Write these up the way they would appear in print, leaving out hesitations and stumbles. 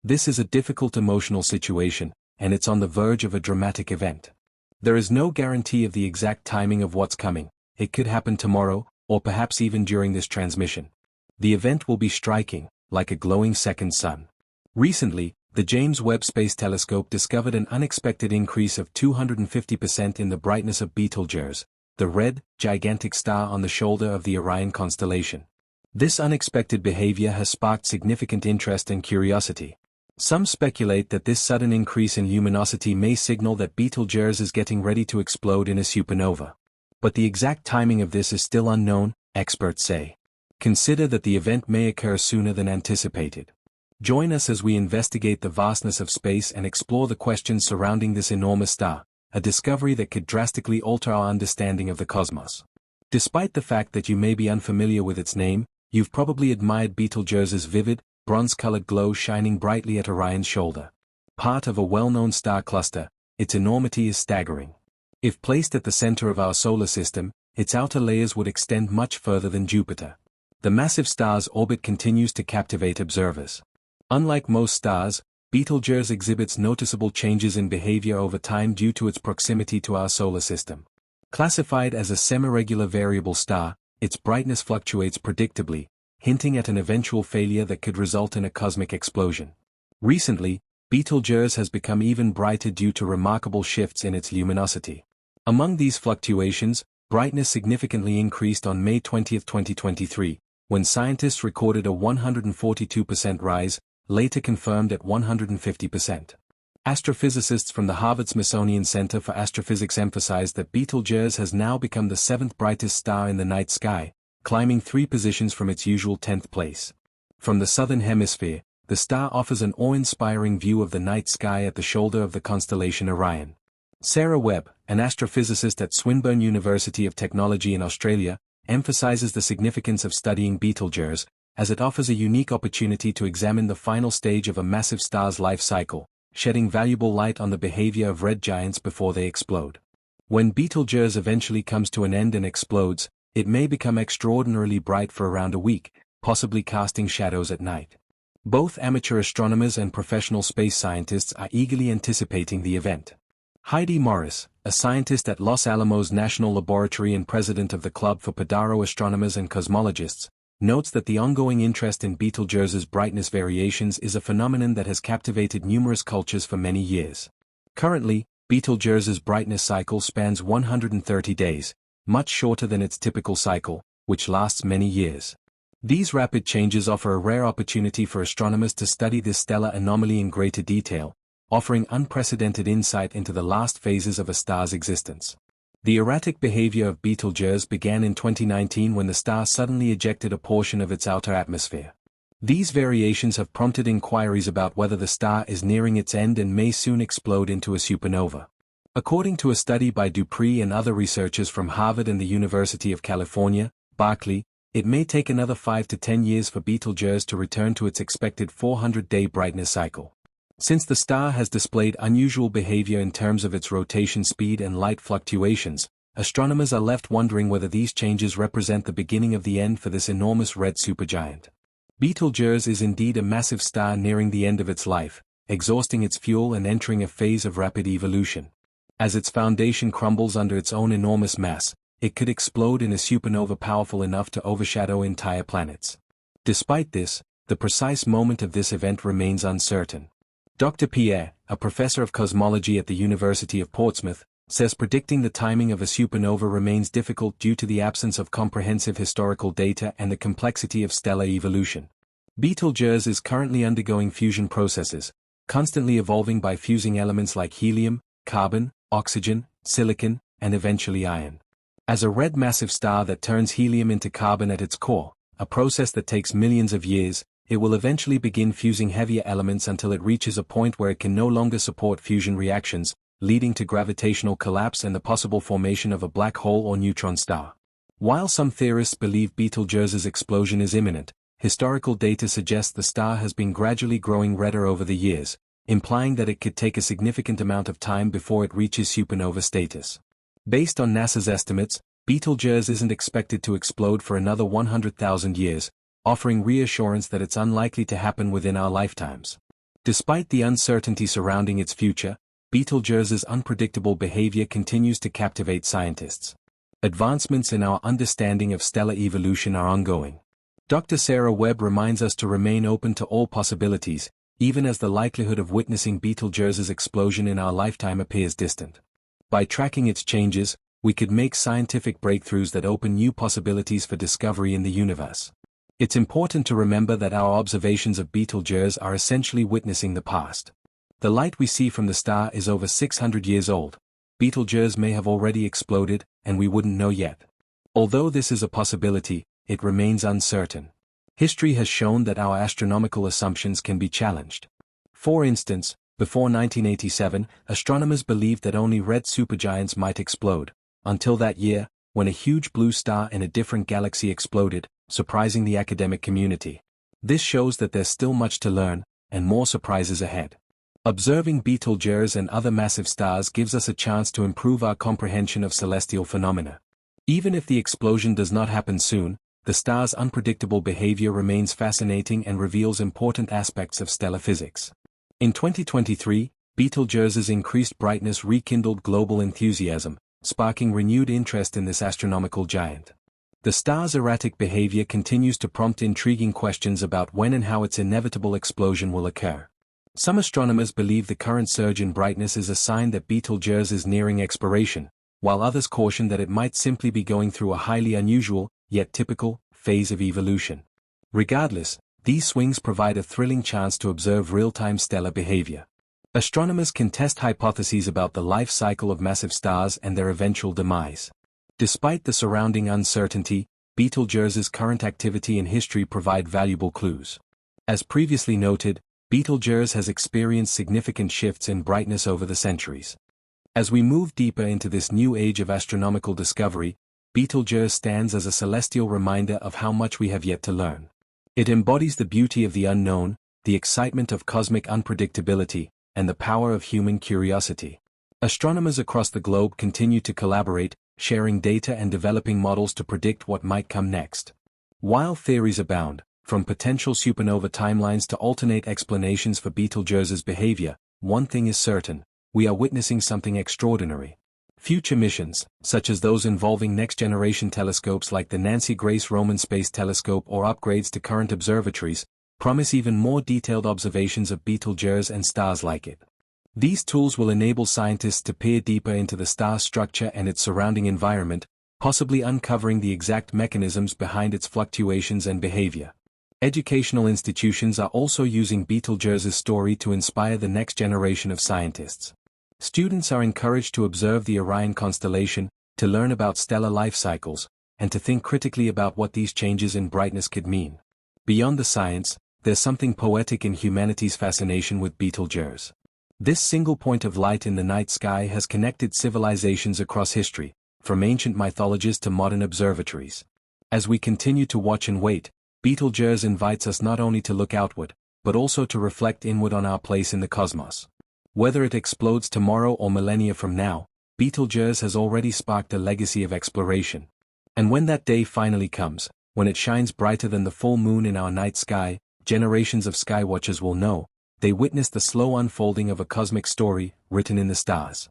This is a difficult emotional situation, and it's on the verge of a dramatic event. There is no guarantee of the exact timing of what's coming. It could happen tomorrow, or perhaps even during this transmission. The event will be striking, like a glowing second sun. Recently, the James Webb Space Telescope discovered an unexpected increase of 250% in the brightness of Betelgeuse, the red, gigantic star on the shoulder of the Orion constellation. This unexpected behavior has sparked significant interest and curiosity. Some speculate that this sudden increase in luminosity may signal that Betelgeuse is getting ready to explode in a supernova. But the exact timing of this is still unknown, experts say. Consider that the event may occur sooner than anticipated. Join us as we investigate the vastness of space and explore the questions surrounding this enormous star, a discovery that could drastically alter our understanding of the cosmos. Despite the fact that you may be unfamiliar with its name, you've probably admired Betelgeuse's vivid, bronze-colored glow shining brightly at Orion's shoulder. Part of a well-known star cluster, its enormity is staggering. If placed at the center of our solar system, its outer layers would extend much further than Jupiter. The massive star's orbit continues to captivate observers. Unlike most stars, Betelgeuse exhibits noticeable changes in behavior over time due to its proximity to our solar system. Classified as a semi-regular variable star, its brightness fluctuates predictably, hinting at an eventual failure that could result in a cosmic explosion. Recently, Betelgeuse has become even brighter due to remarkable shifts in its luminosity. Among these fluctuations, brightness significantly increased on May 20, 2023, when scientists recorded a 142% rise, later confirmed at 150%. Astrophysicists from the Harvard-Smithsonian Center for Astrophysics emphasized that Betelgeuse has now become the 7th brightest star in the night sky, climbing 3 positions from its usual 10th place. From the southern hemisphere, the star offers an awe-inspiring view of the night sky at the shoulder of the constellation Orion. Sarah Webb, an astrophysicist at Swinburne University of Technology in Australia, emphasizes the significance of studying Betelgeuse, as it offers a unique opportunity to examine the final stage of a massive star's life cycle, shedding valuable light on the behavior of red giants before they explode. When Betelgeuse eventually comes to an end and explodes, it may become extraordinarily bright for around a week, possibly casting shadows at night. Both amateur astronomers and professional space scientists are eagerly anticipating the event. Heidi Morris, a scientist at Los Alamos National Laboratory and president of the Club for Padaro Astronomers and Cosmologists, notes that the ongoing interest in Betelgeuse's brightness variations is a phenomenon that has captivated numerous cultures for many years. Currently, Betelgeuse's brightness cycle spans 130 days, much shorter than its typical cycle, which lasts many years. These rapid changes offer a rare opportunity for astronomers to study this stellar anomaly in greater detail, offering unprecedented insight into the last phases of a star's existence. The erratic behavior of Betelgeuse began in 2019 when the star suddenly ejected a portion of its outer atmosphere. These variations have prompted inquiries about whether the star is nearing its end and may soon explode into a supernova. According to a study by Dupree and other researchers from Harvard and the University of California, Berkeley, it may take another 5 to 10 years for Betelgeuse to return to its expected 400-day brightness cycle. Since the star has displayed unusual behavior in terms of its rotation speed and light fluctuations, astronomers are left wondering whether these changes represent the beginning of the end for this enormous red supergiant. Betelgeuse is indeed a massive star nearing the end of its life, exhausting its fuel and entering a phase of rapid evolution. As its foundation crumbles under its own enormous mass, it could explode in a supernova powerful enough to overshadow entire planets. Despite this, the precise moment of this event remains uncertain. Dr. Pierre, a professor of cosmology at the University of Portsmouth, says predicting the timing of a supernova remains difficult due to the absence of comprehensive historical data and the complexity of stellar evolution. Betelgeuse is currently undergoing fusion processes, constantly evolving by fusing elements like helium, carbon, oxygen, silicon, and eventually iron. As a red massive star that turns helium into carbon at its core, a process that takes millions of years, it will eventually begin fusing heavier elements until it reaches a point where it can no longer support fusion reactions, leading to gravitational collapse and the possible formation of a black hole or neutron star. While some theorists believe Betelgeuse's explosion is imminent, historical data suggests the star has been gradually growing redder over the years, implying that it could take a significant amount of time before it reaches supernova status. Based on NASA's estimates, Betelgeuse isn't expected to explode for another 100,000 years, offering reassurance that it's unlikely to happen within our lifetimes. Despite the uncertainty surrounding its future, Betelgeuse's unpredictable behavior continues to captivate scientists. Advancements in our understanding of stellar evolution are ongoing. Dr. Sarah Webb reminds us to remain open to all possibilities, even as the likelihood of witnessing Betelgeuse's explosion in our lifetime appears distant. By tracking its changes, we could make scientific breakthroughs that open new possibilities for discovery in the universe. It's important to remember that our observations of Betelgeuse are essentially witnessing the past. The light we see from the star is over 600 years old. Betelgeuse may have already exploded, and we wouldn't know yet. Although this is a possibility, it remains uncertain. History has shown that our astronomical assumptions can be challenged. For instance, before 1987, astronomers believed that only red supergiants might explode, until that year, when a huge blue star in a different galaxy exploded, surprising the academic community. This shows that there's still much to learn, and more surprises ahead. Observing Betelgeuse and other massive stars gives us a chance to improve our comprehension of celestial phenomena. Even if the explosion does not happen soon, the star's unpredictable behavior remains fascinating and reveals important aspects of stellar physics. In 2023, Betelgeuse's increased brightness rekindled global enthusiasm, sparking renewed interest in this astronomical giant. The star's erratic behavior continues to prompt intriguing questions about when and how its inevitable explosion will occur. Some astronomers believe the current surge in brightness is a sign that Betelgeuse is nearing expiration, while others caution that it might simply be going through a highly unusual, yet typical, phase of evolution. Regardless, these swings provide a thrilling chance to observe real-time stellar behavior. Astronomers can test hypotheses about the life cycle of massive stars and their eventual demise. Despite the surrounding uncertainty, Betelgeuse's current activity and history provide valuable clues. As previously noted, Betelgeuse has experienced significant shifts in brightness over the centuries. As we move deeper into this new age of astronomical discovery, Betelgeuse stands as a celestial reminder of how much we have yet to learn. It embodies the beauty of the unknown, the excitement of cosmic unpredictability, and the power of human curiosity. Astronomers across the globe continue to collaborate, sharing data and developing models to predict what might come next. While theories abound, from potential supernova timelines to alternate explanations for Betelgeuse's behavior, one thing is certain: we are witnessing something extraordinary. Future missions, such as those involving next-generation telescopes like the Nancy Grace Roman Space Telescope or upgrades to current observatories, promise even more detailed observations of Betelgeuse and stars like it. These tools will enable scientists to peer deeper into the star's structure and its surrounding environment, possibly uncovering the exact mechanisms behind its fluctuations and behavior. Educational institutions are also using Betelgeuse's story to inspire the next generation of scientists. Students are encouraged to observe the Orion constellation, to learn about stellar life cycles, and to think critically about what these changes in brightness could mean. Beyond the science, there's something poetic in humanity's fascination with Betelgeuse. This single point of light in the night sky has connected civilizations across history, from ancient mythologies to modern observatories. As we continue to watch and wait, Betelgeuse invites us not only to look outward, but also to reflect inward on our place in the cosmos. Whether it explodes tomorrow or millennia from now, Betelgeuse has already sparked a legacy of exploration. And when that day finally comes, when it shines brighter than the full moon in our night sky, generations of skywatchers will know they witnessed the slow unfolding of a cosmic story written in the stars.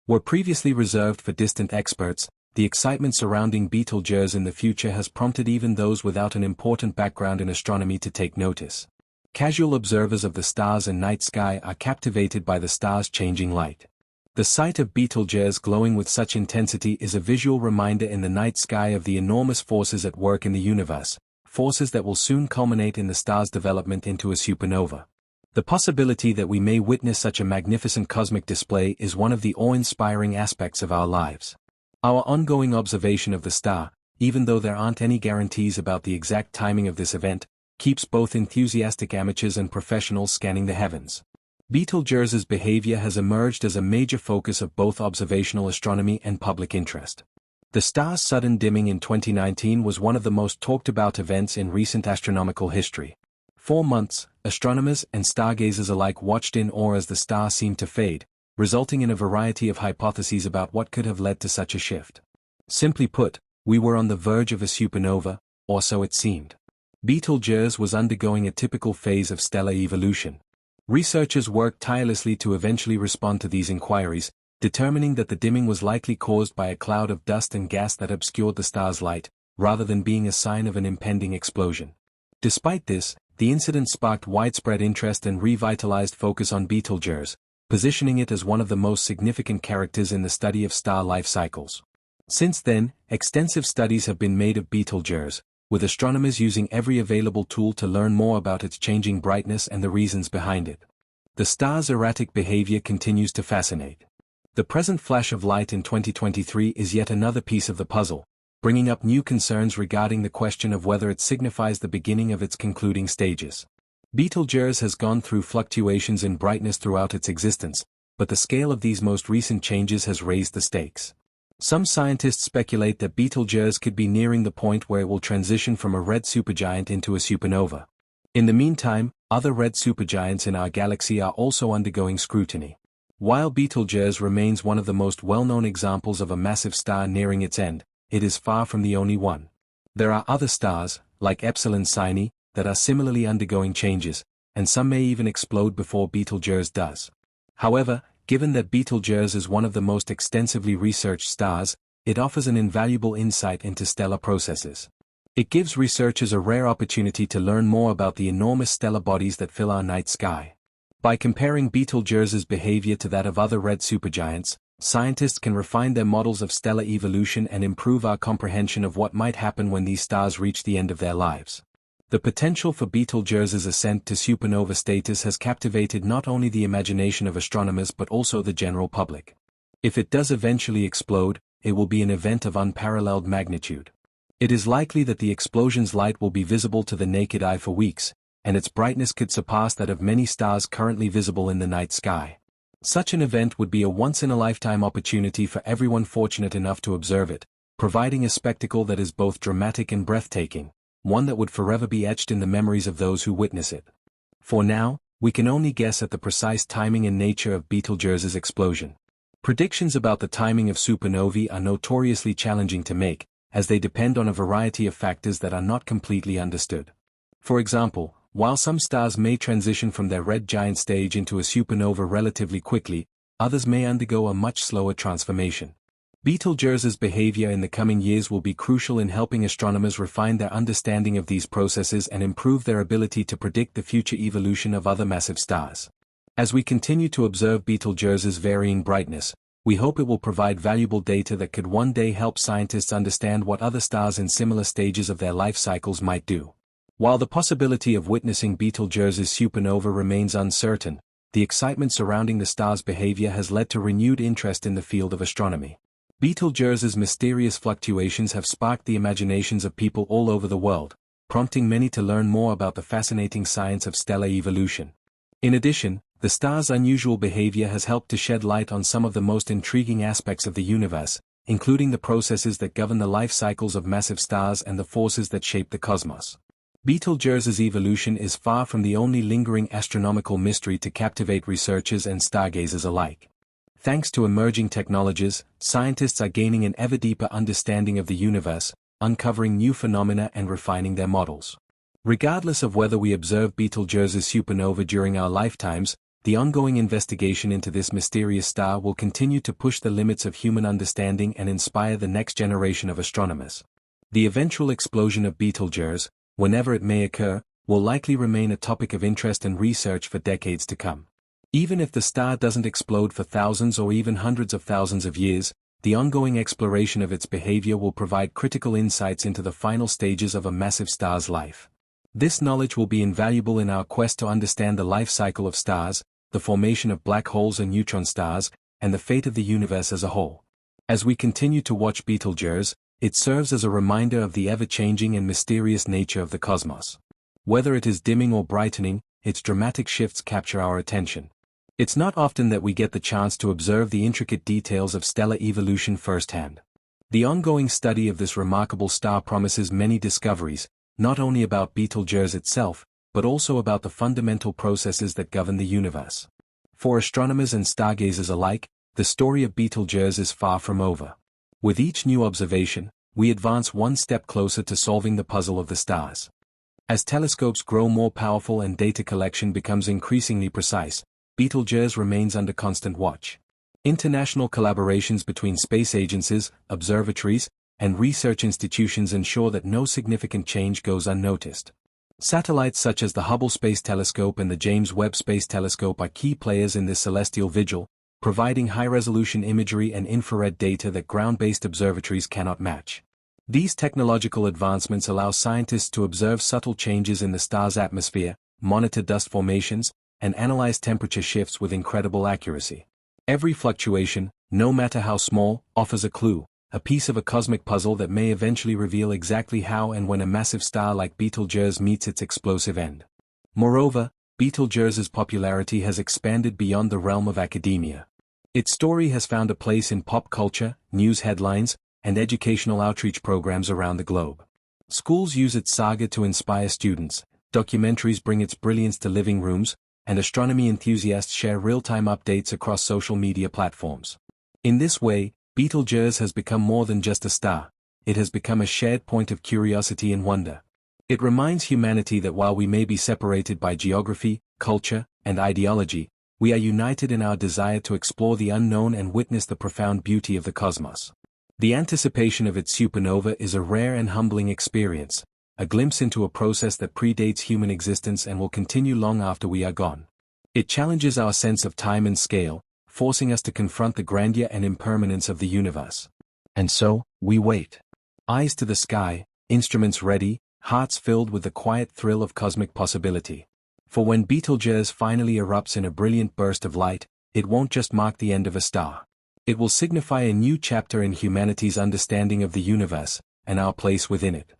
Were previously reserved for distant experts, the excitement surrounding Betelgeuse in the future has prompted even those without an important background in astronomy to take notice. Casual observers of the stars and night sky are captivated by the star's changing light. The sight of Betelgeuse glowing with such intensity is a visual reminder in the night sky of the enormous forces at work in the universe, forces that will soon culminate in the star's development into a supernova. The possibility that we may witness such a magnificent cosmic display is one of the awe-inspiring aspects of our lives. Our ongoing observation of the star, even though there aren't any guarantees about the exact timing of this event, keeps both enthusiastic amateurs and professionals scanning the heavens. Betelgeuse's behavior has emerged as a major focus of both observational astronomy and public interest. The star's sudden dimming in 2019 was one of the most talked-about events in recent astronomical history. For months, astronomers and stargazers alike watched in awe as the star seemed to fade, resulting in a variety of hypotheses about what could have led to such a shift. Simply put, we were on the verge of a supernova, or so it seemed. Betelgeuse was undergoing a typical phase of stellar evolution. Researchers worked tirelessly to eventually respond to these inquiries, determining that the dimming was likely caused by a cloud of dust and gas that obscured the star's light, rather than being a sign of an impending explosion. Despite this, the incident sparked widespread interest and revitalized focus on Betelgeuse, positioning it as one of the most significant characters in the study of star life cycles. Since then, extensive studies have been made of Betelgeuse, with astronomers using every available tool to learn more about its changing brightness and the reasons behind it. The star's erratic behavior continues to fascinate. The present flash of light in 2023 is yet another piece of the puzzle, bringing up new concerns regarding the question of whether it signifies the beginning of its concluding stages. Betelgeuse has gone through fluctuations in brightness throughout its existence, but the scale of these most recent changes has raised the stakes. Some scientists speculate that Betelgeuse could be nearing the point where it will transition from a red supergiant into a supernova. In the meantime, other red supergiants in our galaxy are also undergoing scrutiny. While Betelgeuse remains one of the most well-known examples of a massive star nearing its end, it is far from the only one. There are other stars, like Epsilon Cygni, that are similarly undergoing changes, and some may even explode before Betelgeuse does. However, given that Betelgeuse is one of the most extensively researched stars, it offers an invaluable insight into stellar processes. It gives researchers a rare opportunity to learn more about the enormous stellar bodies that fill our night sky. By comparing Betelgeuse's behavior to that of other red supergiants, scientists can refine their models of stellar evolution and improve our comprehension of what might happen when these stars reach the end of their lives. The potential for Betelgeuse's ascent to supernova status has captivated not only the imagination of astronomers but also the general public. If it does eventually explode, it will be an event of unparalleled magnitude. It is likely that the explosion's light will be visible to the naked eye for weeks, and its brightness could surpass that of many stars currently visible in the night sky. Such an event would be a once-in-a-lifetime opportunity for everyone fortunate enough to observe it, providing a spectacle that is both dramatic and breathtaking, one that would forever be etched in the memories of those who witness it. For now, we can only guess at the precise timing and nature of Betelgeuse's explosion. Predictions about the timing of supernovae are notoriously challenging to make, as they depend on a variety of factors that are not completely understood. For example, while some stars may transition from their red giant stage into a supernova relatively quickly, others may undergo a much slower transformation. Betelgeuse's behavior in the coming years will be crucial in helping astronomers refine their understanding of these processes and improve their ability to predict the future evolution of other massive stars. As we continue to observe Betelgeuse's varying brightness, we hope it will provide valuable data that could one day help scientists understand what other stars in similar stages of their life cycles might do. While the possibility of witnessing Betelgeuse's supernova remains uncertain, the excitement surrounding the star's behavior has led to renewed interest in the field of astronomy. Betelgeuse's mysterious fluctuations have sparked the imaginations of people all over the world, prompting many to learn more about the fascinating science of stellar evolution. In addition, the star's unusual behavior has helped to shed light on some of the most intriguing aspects of the universe, including the processes that govern the life cycles of massive stars and the forces that shape the cosmos. Betelgeuse's evolution is far from the only lingering astronomical mystery to captivate researchers and stargazers alike. Thanks to emerging technologies, scientists are gaining an ever deeper understanding of the universe, uncovering new phenomena and refining their models. Regardless of whether we observe Betelgeuse's supernova during our lifetimes, the ongoing investigation into this mysterious star will continue to push the limits of human understanding and inspire the next generation of astronomers. The eventual explosion of Betelgeuse, whenever it may occur, will likely remain a topic of interest and research for decades to come. Even if the star doesn't explode for thousands or even hundreds of thousands of years, the ongoing exploration of its behavior will provide critical insights into the final stages of a massive star's life. This knowledge will be invaluable in our quest to understand the life cycle of stars, the formation of black holes and neutron stars, and the fate of the universe as a whole. As we continue to watch Betelgeuse, it serves as a reminder of the ever-changing and mysterious nature of the cosmos. Whether it is dimming or brightening, its dramatic shifts capture our attention. It's not often that we get the chance to observe the intricate details of stellar evolution firsthand. The ongoing study of this remarkable star promises many discoveries, not only about Betelgeuse itself, but also about the fundamental processes that govern the universe. For astronomers and stargazers alike, the story of Betelgeuse is far from over. With each new observation, we advance one step closer to solving the puzzle of the stars. As telescopes grow more powerful and data collection becomes increasingly precise, Betelgeuse remains under constant watch. International collaborations between space agencies, observatories, and research institutions ensure that no significant change goes unnoticed. Satellites such as the Hubble Space Telescope and the James Webb Space Telescope are key players in this celestial vigil, providing high-resolution imagery and infrared data that ground-based observatories cannot match. These technological advancements allow scientists to observe subtle changes in the star's atmosphere, monitor dust formations, and analyze temperature shifts with incredible accuracy. Every fluctuation, no matter how small, offers a clue, a piece of a cosmic puzzle that may eventually reveal exactly how and when a massive star like Betelgeuse meets its explosive end. Moreover, Betelgeuse's popularity has expanded beyond the realm of academia. Its story has found a place in pop culture, news headlines, and educational outreach programs around the globe. Schools use its saga to inspire students, documentaries bring its brilliance to living rooms, and astronomy enthusiasts share real-time updates across social media platforms. In this way, Betelgeuse has become more than just a star, it has become a shared point of curiosity and wonder. It reminds humanity that while we may be separated by geography, culture, and ideology, we are united in our desire to explore the unknown and witness the profound beauty of the cosmos. The anticipation of its supernova is a rare and humbling experience, a glimpse into a process that predates human existence and will continue long after we are gone. It challenges our sense of time and scale, forcing us to confront the grandeur and impermanence of the universe. And so, we wait. Eyes to the sky, instruments ready, hearts filled with the quiet thrill of cosmic possibility. For when Betelgeuse finally erupts in a brilliant burst of light, it won't just mark the end of a star. It will signify a new chapter in humanity's understanding of the universe, and our place within it.